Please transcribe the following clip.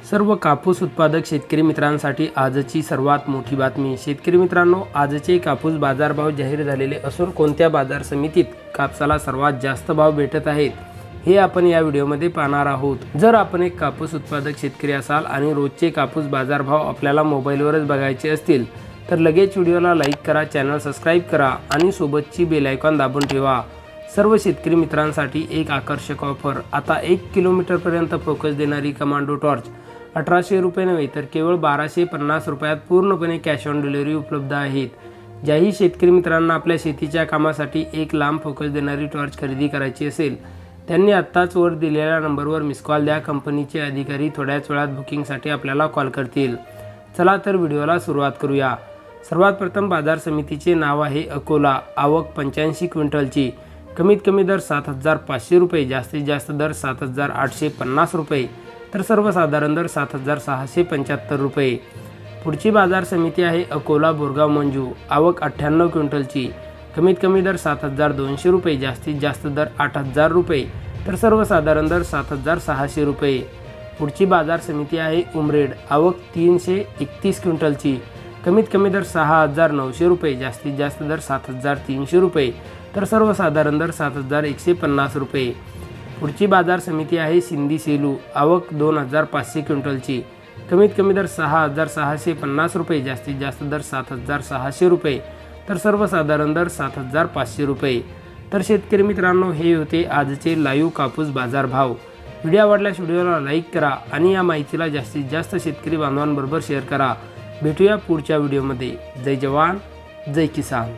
सर्व कापूस उत्पादक शेतकरी मित्रांसाठी आजची सर्वात मोठी बातमी। शेतकरी मित्रांनो, आजचे कापूस बाजारभाव जाहीर झालेले असून कोणत्या बाजार समितीत कापसाला सर्वात जास्त भाव भेटत आहेत हे आपण या व्हिडिओमध्ये पाहणार आहोत। जर आपण एक कापूस उत्पादक शेतकरी असाल आणि रोजचे कापूस बाजारभाव आपल्याला मोबाईलवरच बघायचे असतील तर लगेच व्हिडिओला लाईक करा, चॅनल सबस्क्राइब करा आणि सोबतची बेल आयकॉन दाबून ठेवा। सर्व शेतकरी मित्रांसाठी एक आकर्षक ऑफर। आता 1 किलोमीटर पर्यंत फोकस देणारी कमांडो टॉर्च 1800 रुपये नव्हे तर केवळ 1250 रुपयात पूर्णपणे कॅश ऑन डिलिव्हरी उपलब्ध आहेत। ज्याही शेतकरी मित्रांना आपल्या शेतीच्या कामासाठी एक लांब फोकस देणारी टॉर्च खरेदी करायची असेल त्यांनी आत्ताच वर दिलेल्या नंबरवर मिस कॉल द्या। कंपनीचे अधिकारी थोड्याच वेळात बुकिंगसाठी आपल्याला कॉल करतील। चला तर व्हिडिओला सुरुवात करूया। सर्वात प्रथम बाजार समितीचे नाव आहे अकोला। आवक 85 क्विंटलची। कमीत कमी दर 7500 रुपये, जास्तीत जास्त दर 7850 रुपये तर सर्वसाधारण दर 7675 रुपये। पुढची बाजार समिती आहे अकोला बोरगाव मंजू। आवक 98 क्विंटलची। कमीत कमी दर 7200 रुपये, जास्तीत जास्त दर 8000 रुपये तर सर्वसाधारण दर 7600 रुपये। पुढची बाजार समिती आहे उमरेड। आवक 331 क्विंटलची। कमीत कमी दर 6900 रुपये, जास्तीत जास्त दर 7300 रुपये तर सर्वसाधारण दर 7150 रुपये। पुढची बाजार समिती आहे सिंधी सेलू। आवक 2500 क्विंटलची। कमीत कमी दर 6650 रुपये, जास्तीत जास्त दर 7600 रुपये तर सर्वसाधारण दर 7500 रुपये। तर शेतकरी मित्रांनो, हे होते आजचे लाईव्ह कापूस बाजार भाव। व्हिडिओ आवडल्यास व्हिडिओला लाईक करा आणि या माहितीला जास्तीत जास्त शेतकरी बांधवांबरोबर शेअर करा। भेटूया पुढच्या व्हिडिओमध्ये। जय जवान, जय किसान।